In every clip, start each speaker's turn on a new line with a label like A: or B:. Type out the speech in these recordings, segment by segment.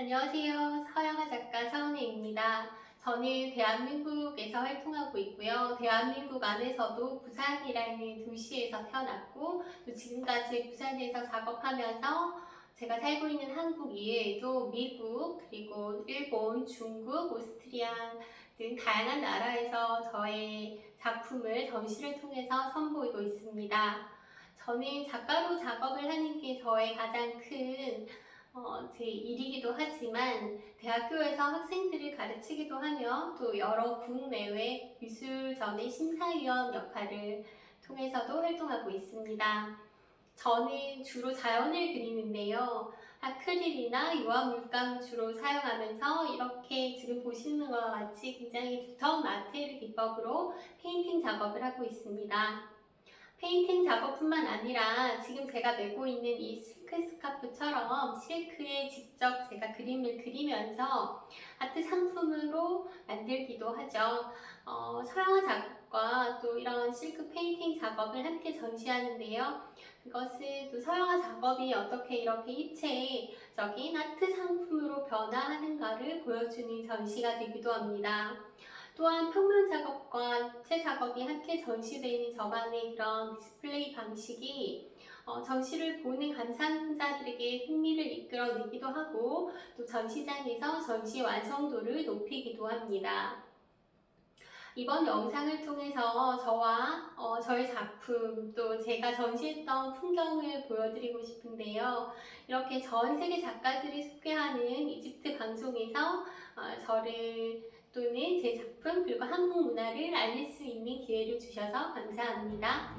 A: 안녕하세요. 서양화 작가 서은혜입니다. 저는 대한민국에서 활동하고 있고요. 대한민국 안에서도 부산이라는 도시에서 태어났고 또 지금까지 부산에서 작업하면서 제가 살고 있는 한국 이외에도 미국, 그리고 일본, 중국, 오스트리아 등 다양한 나라에서 저의 작품을 전시를 통해서 선보이고 있습니다. 저는 작가로 작업을 하는 게 저의 가장 큰 제 일이기도 하지만 대학교에서 학생들을 가르치기도 하며 또 여러 국내외 미술전의 심사위원 역할을 통해서도 활동하고 있습니다. 저는 주로 자연을 그리는데요. 아크릴이나 유화물감 주로 사용하면서 이렇게 지금 보시는 것과 같이 굉장히 두터운 마테리얼 기법으로 페인팅 작업을 하고 있습니다. 페인팅 작업뿐만 아니라 지금 제가 메고 있는 이 실크 스카프처럼 실크에 직접 제가 그림을 그리면서 아트 상품으로 만들기도 하죠. 서양화 작업과 또 이런 실크 페인팅 작업을 함께 전시하는데요. 그것은 또 서양화 작업이 어떻게 이렇게 입체적인 아트 상품으로 변화하는가를 보여주는 전시가 되기도 합니다. 또한 평면 작업과 입체 작업이 함께 전시되어 있는 저만의 그런 디스플레이 방식이 전시를 보는 감상자들에게 흥미를 이끌어내기도 하고 또 전시장에서 전시 완성도를 높이기도 합니다. 이번 영상을 통해서 저와 저의 작품 또 제가 전시했던 풍경을 보여드리고 싶은데요. 이렇게 전 세계 작가들이 소개하는 이집트 방송에서 저를 또는 제 작품 그리고 한국 문화를 알릴 수 있는 기회를 주셔서 감사합니다.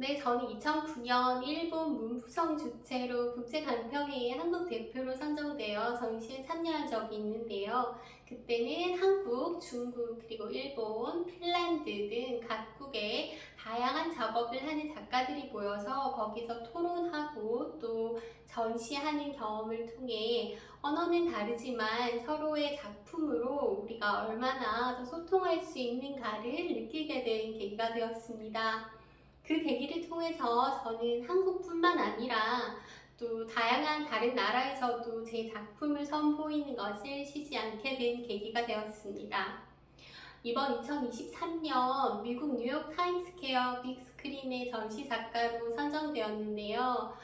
A: 네, 저는 2009년 일본 문부성 주최로 국제간편회의 한국 대표로 선정되어 전시에 참여한 적이 있는데요. 그때는 한국, 중국, 그리고 일본, 핀란드 등 각국의 다양한 작업을 하는 작가들이 모여서 거기서 토론하고 또 전시하는 경험을 통해 언어는 다르지만 서로의 작품으로 우리가 얼마나 더 소통할 수 있는가를 느끼게 된 계기가 되었습니다. 그 계기를 통해서 저는 한국뿐만 아니라 또 다양한 다른 나라에서도 제 작품을 선보이는 것을 쉬지 않게 된 계기가 되었습니다. 이번 2023년 미국 뉴욕 타임스퀘어 빅스크린의 전시 작가로 선정되었는데요.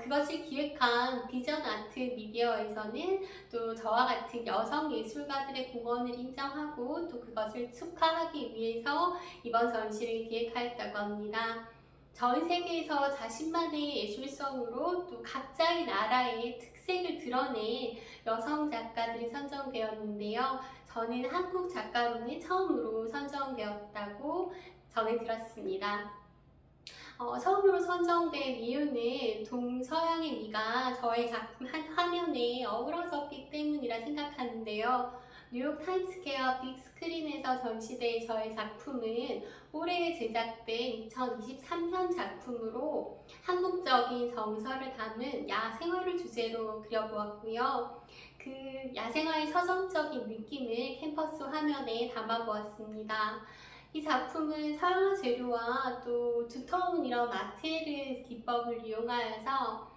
A: 그것을 기획한 비전 아트 미디어에서는 또 저와 같은 여성 예술가들의 공헌을 인정하고 또 그것을 축하하기 위해서 이번 전시를 기획하였다고 합니다. 전 세계에서 자신만의 예술성으로 또 각자의 나라의 특색을 드러낸 여성 작가들이 선정되었는데요. 저는 한국 작가로는 처음으로 선정되었다고 전해 들었습니다. 처음으로 선정된 이유는 동서양의 미가 저의 작품 한 화면에 어우러졌기 때문이라 생각하는데요. 뉴욕 타임스퀘어 빅스크린에서 전시된 저의 작품은 올해 제작된 2023년 작품으로 한국적인 정서를 담은 야생화를 주제로 그려보았고요. 그 야생화의 서정적인 느낌을 캠퍼스 화면에 담아보았습니다. 이 작품은 서양화 재료와 또 두터운 이런 마테리얼 기법을 이용하여서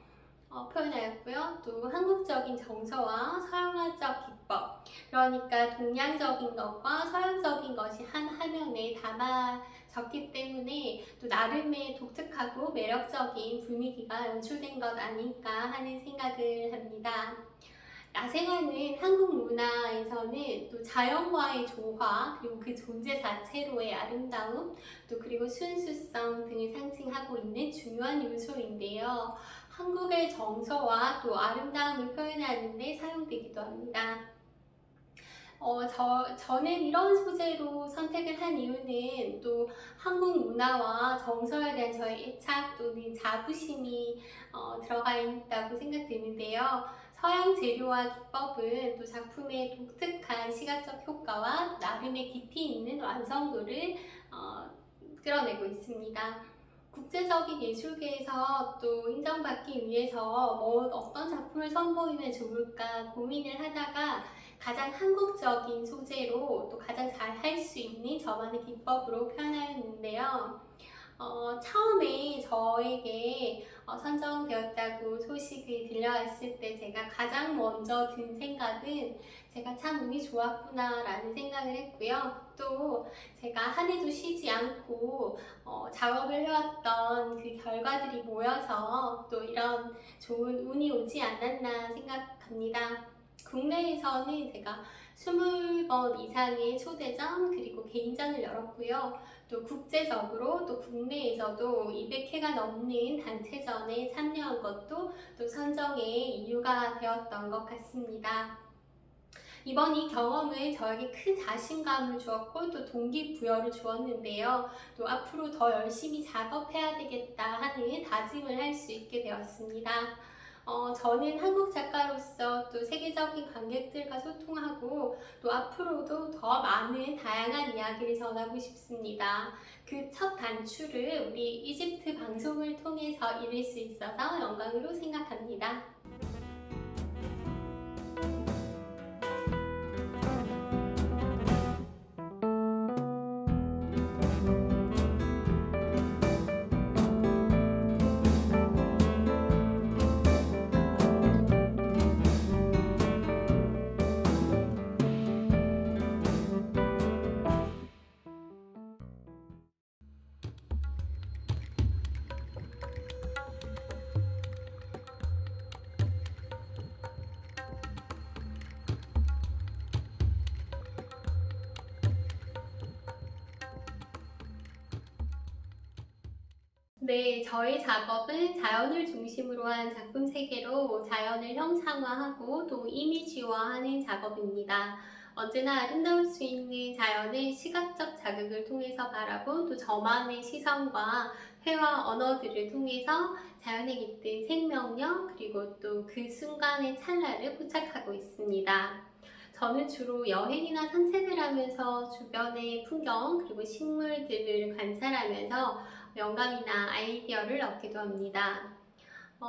A: 표현하였고요. 또 한국적인 정서와 서양화적 기법, 그러니까 동양적인 것과 서양적인 것이 한 화면에 담아졌기 때문에 또 나름의 독특하고 매력적인 분위기가 연출된 것 아닐까 하는 생각을 합니다. 야생화는 한국 문화에서는 또 자연과의 조화, 그리고 그 존재 자체로의 아름다움, 또 그리고 순수성 등을 상징하고 있는 중요한 요소인데요. 한국의 정서와 또 아름다움을 표현하는 데 사용되기도 합니다. 저는 이런 소재로 선택을 한 이유는 또 한국 문화와 정서에 대한 저의 애착 또는 자부심이 들어가 있다고 생각되는데요. 서양 재료와 기법은 또 작품의 독특한 시각적 효과와 나름의 깊이 있는 완성도를 어, 끌어내고 있습니다. 국제적인 예술계에서 또 인정받기 위해서 어떤 작품을 선보이면 좋을까 고민을 하다가 가장 한국적인 소재로 또 가장 잘 할 수 있는 저만의 기법으로 표현하였는데요. 처음에 저에게 선정되었다고 소식이 들려왔을 때 제가 가장 먼저 든 생각은 제가 참 운이 좋았구나 라는 생각을 했고요. 또 제가 한 해도 쉬지 않고 작업을 해왔던 그 결과들이 모여서 또 이런 좋은 운이 오지 않았나 생각합니다. 국내에서는 제가 20번 이상의 초대전 그리고 개인전을 열었고요. 또 국제적으로 또 국내에서도 200회가 넘는 단체전에 참여한 것도 또 선정의 이유가 되었던 것 같습니다. 이번 이 경험은 저에게 큰 자신감을 주었고 또 동기부여를 주었는데요. 또 앞으로 더 열심히 작업해야 되겠다 하는 다짐을 할 수 있게 되었습니다. 저는 한국 작가로서 또 세계적인 관객들과 소통하고 또 앞으로도 더 많은 다양한 이야기를 전하고 싶습니다. 그 첫 단추를 우리 이집트 방송을 통해서 이룰 수 있어서 영광으로 생각합니다. 네, 저희 작업은 자연을 중심으로 한 작품 세계로 자연을 형상화하고 또 이미지화하는 작업입니다. 언제나 아름다울 수 있는 자연을 시각적 자극을 통해서 바라본 또 저만의 시선과 회화 언어들을 통해서 자연에 깃든 생명력 그리고 또 그 순간의 찰나를 포착하고 있습니다. 저는 주로 여행이나 산책을 하면서 주변의 풍경 그리고 식물들을 관찰하면서 영감이나 아이디어를 얻기도 합니다.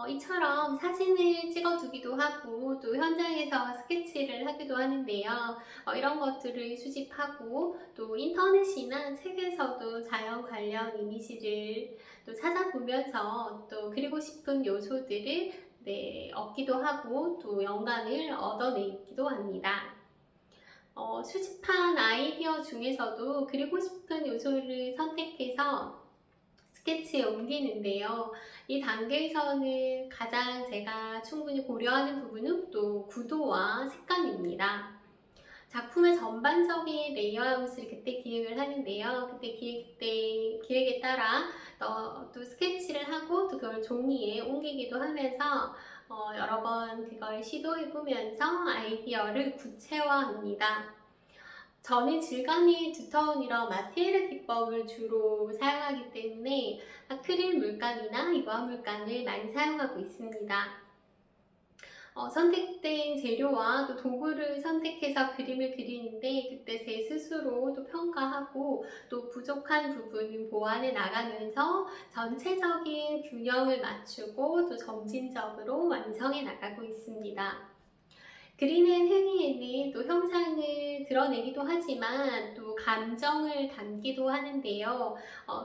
A: 이처럼 사진을 찍어두기도 하고 또 현장에서 스케치를 하기도 하는데요. 이런 것들을 수집하고 또 인터넷이나 책에서도 자연 관련 이미지를 또 찾아보면서 또 그리고 싶은 요소들을 얻기도 하고 또 영감을 얻어내기도 합니다. 수집한 아이디어 중에서도 그리고 싶은 요소를 선택해서 스케치에 옮기는데요. 이 단계에서는 가장 제가 충분히 고려하는 부분은 또 구도와 색감입니다. 작품의 전반적인 레이아웃을 그때 기획을 하는데요. 그때 기획에 따라 또 스케치를 하고 또 그걸 종이에 옮기기도 하면서 여러 번 그걸 시도해보면서 아이디어를 구체화합니다. 저는 질감이 두터운 이런 마테리얼 기법을 주로 사용하기 때문에 아크릴 물감이나 이와 물감을 많이 사용하고 있습니다. 선택된 재료와 또 도구를 선택해서 그림을 그리는데 그때 제 스스로 또 평가하고 또 부족한 부분은 보완해 나가면서 전체적인 균형을 맞추고 또 점진적으로 완성해 나가고 있습니다. 그리는 행위에는 또 형상을 드러내기도 하지만 또 감정을 담기도 하는데요.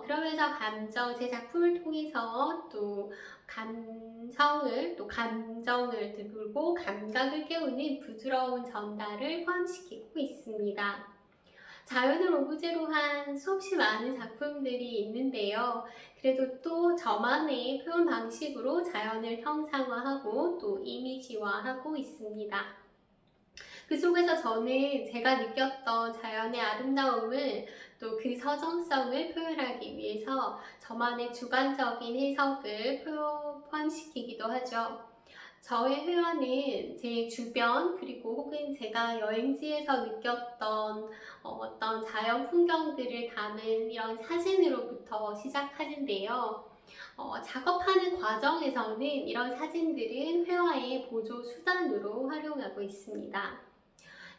A: 그러면서 제 작품을 통해서 또 감정을 들고 감각을 깨우는 부드러운 전달을 포함시키고 있습니다. 자연을 오브제로 한 수없이 많은 작품들이 있는데요. 그래도 또 저만의 표현 방식으로 자연을 형상화하고 또 이미지화하고 있습니다. 그 속에서 저는 제가 느꼈던 자연의 아름다움을 또 그 서정성을 표현하기 위해서 저만의 주관적인 해석을 포함시키기도 하죠. 저의 회화는 제 주변 그리고 혹은 제가 여행지에서 느꼈던 어떤 자연 풍경들을 담은 이런 사진으로부터 시작하는데요. 작업하는 과정에서는 이런 사진들은 회화의 보조 수단으로 활용하고 있습니다.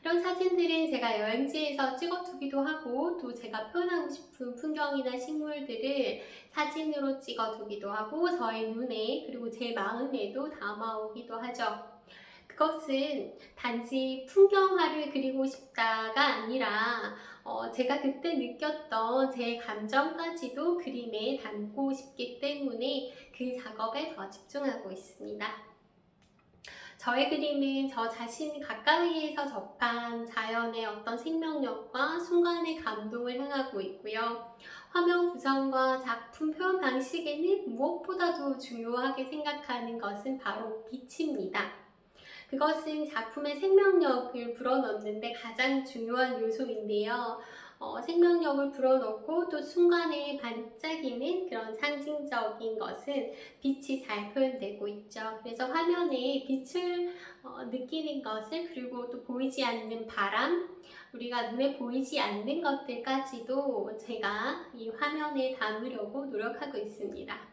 A: 이런 사진들은 제가 여행지에서 찍어두기도 하고 또 제가 표현하고 싶은 풍경이나 식물들을 사진으로 찍어두기도 하고 저의 눈에 그리고 제 마음에도 담아오기도 하죠. 그것은 단지 풍경화를 그리고 싶다가 아니라 제가 그때 느꼈던 제 감정까지도 그림에 담고 싶기 때문에 그 작업에 더 집중하고 있습니다. 저의 그림은 저 자신이 가까이에서 접한 자연의 어떤 생명력과 순간의 감동을 향하고 있고요. 화면 구성과 작품 표현 방식에는 무엇보다도 중요하게 생각하는 것은 바로 빛입니다. 그것은 작품의 생명력을 불어넣는데 가장 중요한 요소인데요. 생명력을 불어넣고 또 순간에 반짝이는 그런 상징적인 것은 빛이 잘 표현되고 있죠. 그래서 화면에 빛을 느끼는 것을 그리고 또 보이지 않는 바람, 우리가 눈에 보이지 않는 것들까지도 제가 이 화면에 담으려고 노력하고 있습니다.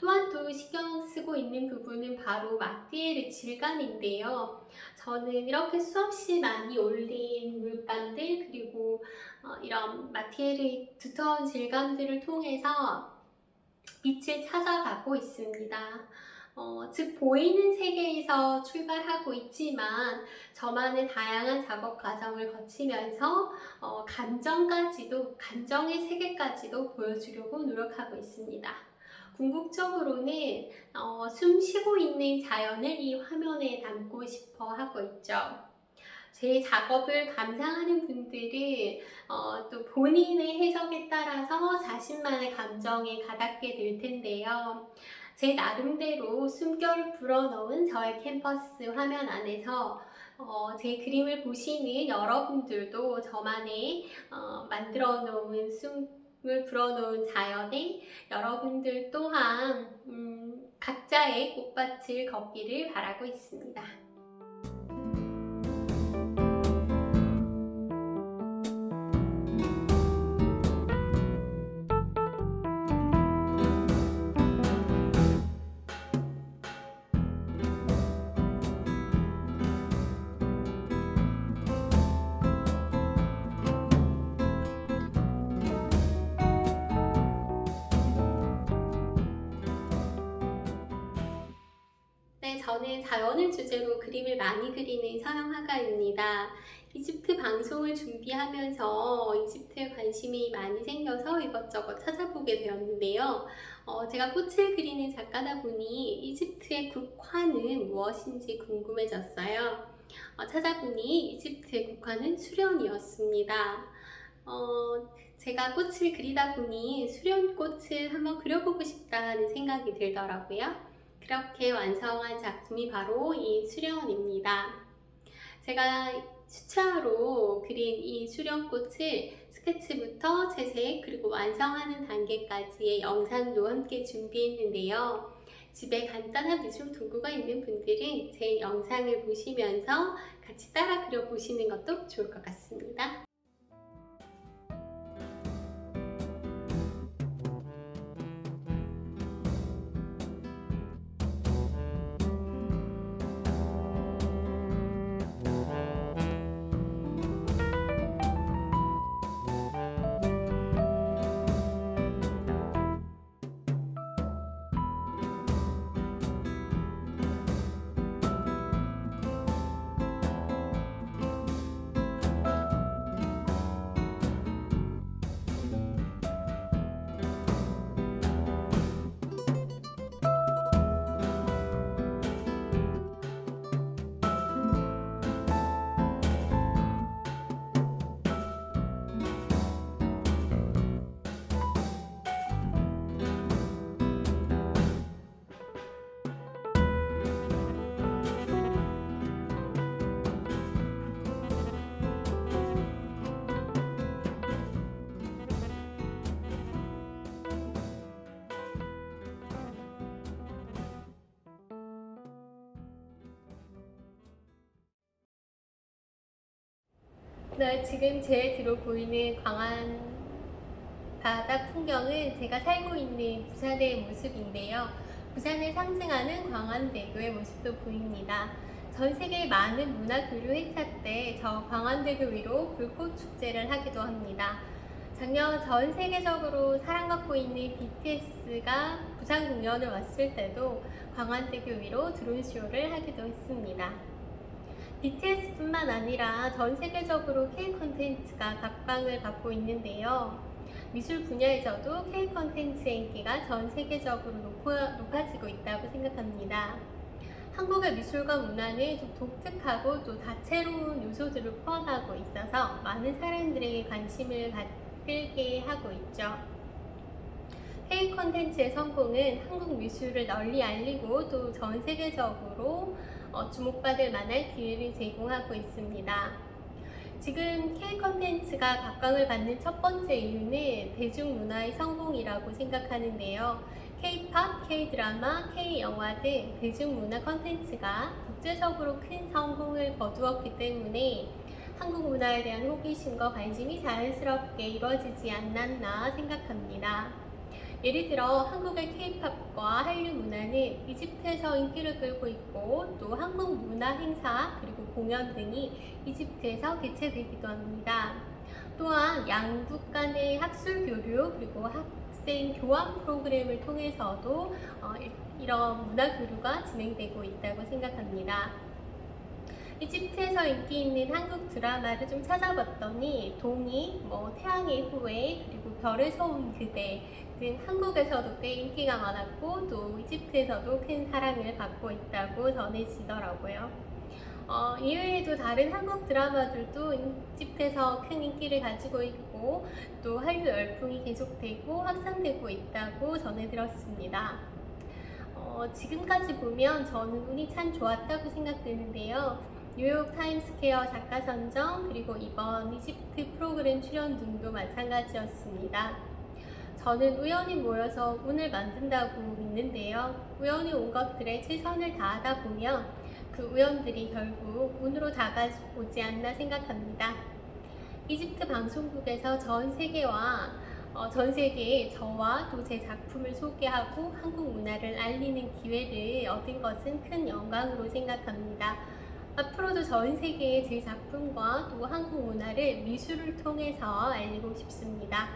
A: 또한 또 신경 쓰고 있는 부분은 바로 마티에르 질감인데요. 저는 이렇게 수없이 많이 올린 물감들 그리고 이런 마티에르의 두터운 질감들을 통해서 빛을 찾아가고 있습니다. 즉 보이는 세계에서 출발하고 있지만 저만의 다양한 작업 과정을 거치면서 감정의 세계까지도 보여주려고 노력하고 있습니다. 궁극적으로는 숨 쉬고 있는 자연을 이 화면에 담고 싶어 하고 있죠. 제 작업을 감상하는 분들은 또 본인의 해석에 따라서 자신만의 감정에 가닿게 될 텐데요. 제 나름대로 숨결을 불어넣은 저의 캔버스 화면 안에서 제 그림을 보시는 여러분들도 저만의 만들어 놓은 숨을 불어넣은 자연에 여러분들 또한 각자의 꽃밭을 걷기를 바라고 있습니다. 네, 저는 자연을 주제로 그림을 많이 그리는 서양 화가입니다. 이집트 방송을 준비하면서 이집트에 관심이 많이 생겨서 이것저것 찾아보게 되었는데요. 제가 꽃을 그리는 작가다 보니 이집트의 국화는 무엇인지 궁금해졌어요. 찾아보니 이집트의 국화는 수련이었습니다. 제가 꽃을 그리다 보니 수련꽃을 한번 그려보고 싶다는 생각이 들더라고요. 그렇게 완성한 작품이 바로 이 수련입니다. 제가 수채화로 그린 이 수련꽃을 스케치부터 채색 그리고 완성하는 단계까지의 영상도 함께 준비했는데요. 집에 간단한 미술 도구가 있는 분들은 제 영상을 보시면서 같이 따라 그려보시는 것도 좋을 것 같습니다. 네, 지금 제 뒤로 보이는 광안 바다 풍경은 제가 살고 있는 부산의 모습인데요. 부산을 상징하는 광안대교의 모습도 보입니다. 전 세계 많은 문화교류 행사 때 저 광안대교 위로 불꽃 축제를 하기도 합니다. 작년 전 세계적으로 사랑받고 있는 BTS가 부산 공연을 왔을 때도 광안대교 위로 드론쇼를 하기도 했습니다. BTS뿐만 아니라 전 세계적으로 K 콘텐츠가 각광을 받고 있는데요. 미술 분야에서도 K 콘텐츠의 인기가 전 세계적으로 높아지고 있다고 생각합니다. 한국의 미술과 문화는 좀 독특하고 또 다채로운 요소들을 포함하고 있어서 많은 사람들에게 관심을 갖게 하고 있죠. K 콘텐츠의 성공은 한국 미술을 널리 알리고 또 전 세계적으로 주목받을 만한 기회를 제공하고 있습니다. 지금 K 콘텐츠가 각광을 받는 첫 번째 이유는 대중문화의 성공이라고 생각하는데요. K-팝, K-드라마, K-영화 등 대중문화 콘텐츠가 국제적으로 큰 성공을 거두었기 때문에 한국 문화에 대한 호기심과 관심이 자연스럽게 이루어지지 않았나 생각합니다. 예를 들어 한국의 K-팝과 한류 문화는 이집트에서 인기를 끌고 있고 또 한국 문화 행사 그리고 공연 등이 이집트에서 개최되기도 합니다. 또한 양국 간의 학술 교류 그리고 학생 교환 프로그램을 통해서도 이런 문화 교류가 진행되고 있다고 생각합니다. 이집트에서 인기 있는 한국 드라마를 좀 찾아봤더니 동이, 태양의 후예, 그리고 별에서 온 그대 등 한국에서도 꽤 인기가 많았고 또 이집트에서도 큰 사랑을 받고 있다고 전해지더라고요. 이외에도 다른 한국 드라마들도 이집트에서 큰 인기를 가지고 있고 또 한류 열풍이 계속되고 확산되고 있다고 전해 들었습니다. 지금까지 보면 저는 운이 참 좋았다고 생각되는데요. 뉴욕 타임스퀘어 작가 선정 그리고 이번 이집트 프로그램 출연 등도 마찬가지였습니다. 저는 우연히 모여서 운을 만든다고 믿는데요. 우연히 온 것들에 최선을 다하다 보면 그 우연들이 결국 운으로 다가오지 않나 생각합니다. 이집트 방송국에서 전 세계에 저와 또 제 작품을 소개하고 한국 문화를 알리는 기회를 얻은 것은 큰 영광으로 생각합니다. 앞으로도 전 세계에 제 작품과 또 한국 문화를 미술을 통해서 알리고 싶습니다.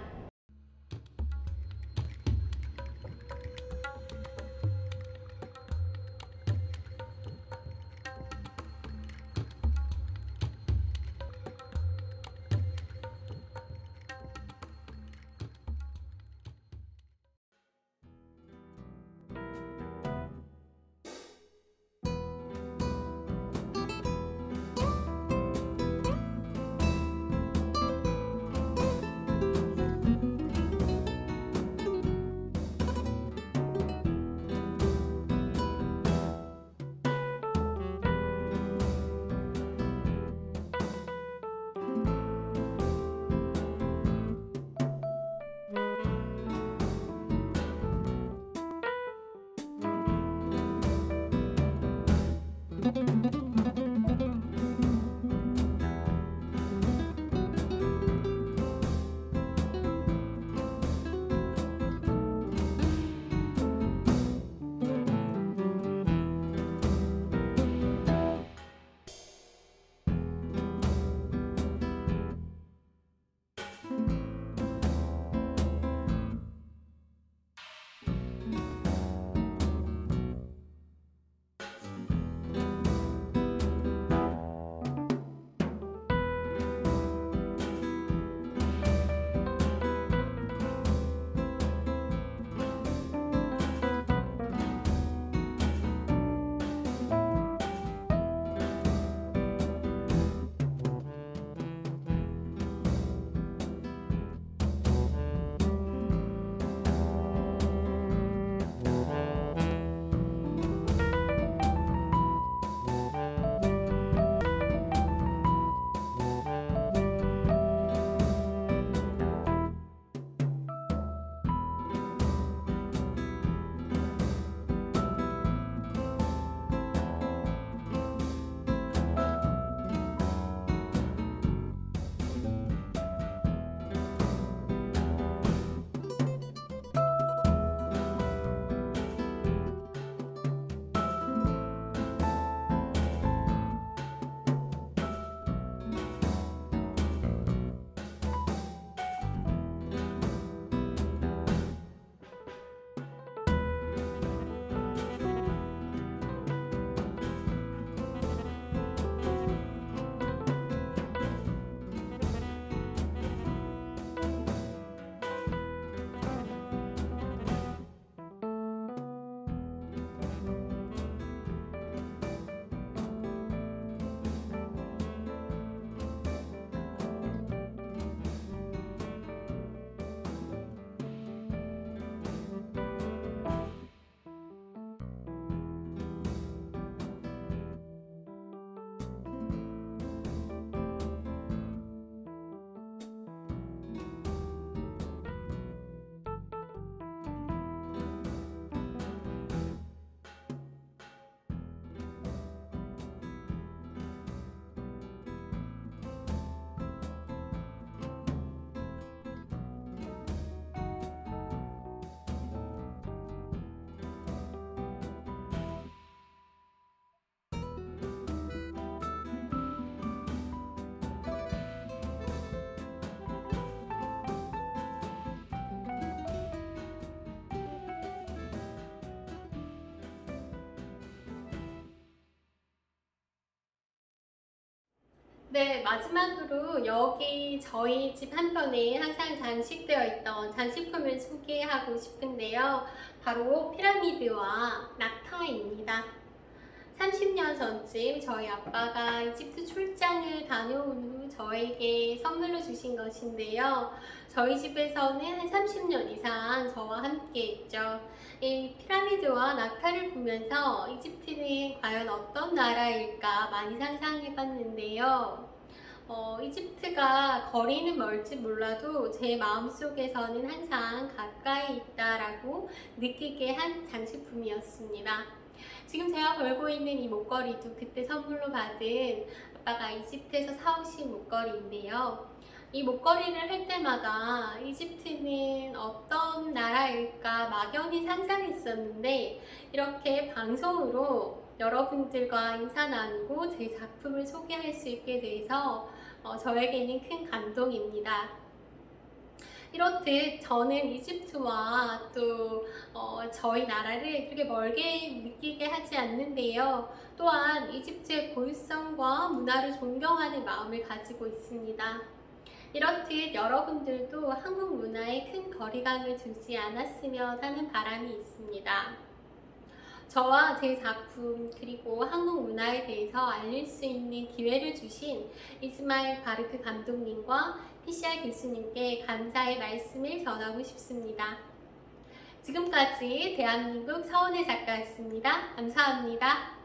A: 네, 마지막으로 여기 저희 집 한편에 항상 장식되어 있던 장식품을 소개하고 싶은데요. 바로 피라미드와 낙타입니다. 30년 전쯤 저희 아빠가 이집트 출장을 다녀온 후 저에게 선물로 주신 것인데요. 저희 집에서는 한 30년 이상 저와 함께 했죠. 이 피라미드와 낙타를 보면서 이집트는 과연 어떤 나라일까 많이 상상해 봤는데요. 이집트가 거리는 멀지 몰라도 제 마음속에서는 항상 가까이 있다라고 느끼게 한 장식품이었습니다. 지금 제가 걸고 있는 이 목걸이도 그때 선물로 받은 아빠가 이집트에서 사오신 목걸이인데요. 이 목걸이를 할 때마다 이집트는 어떤 나라일까 막연히 상상했었는데 이렇게 방송으로 여러분들과 인사 나누고 제 작품을 소개할 수 있게 돼서 저에게는 큰 감동입니다. 이렇듯 저는 이집트와 또 저희 나라를 그렇게 멀게 느끼게 하지 않는데요. 또한 이집트의 고유성과 문화를 존경하는 마음을 가지고 있습니다. 이렇듯 여러분들도 한국 문화에 큰 거리감을 두지 않았으면 하는 바람이 있습니다. 저와 제 작품 그리고 한국 문화에 대해서 알릴 수 있는 기회를 주신 이스마일 바르크 감독님과 PCR 교수님께 감사의 말씀을 전하고 싶습니다. 지금까지 대한민국 서원의 작가였습니다. 감사합니다.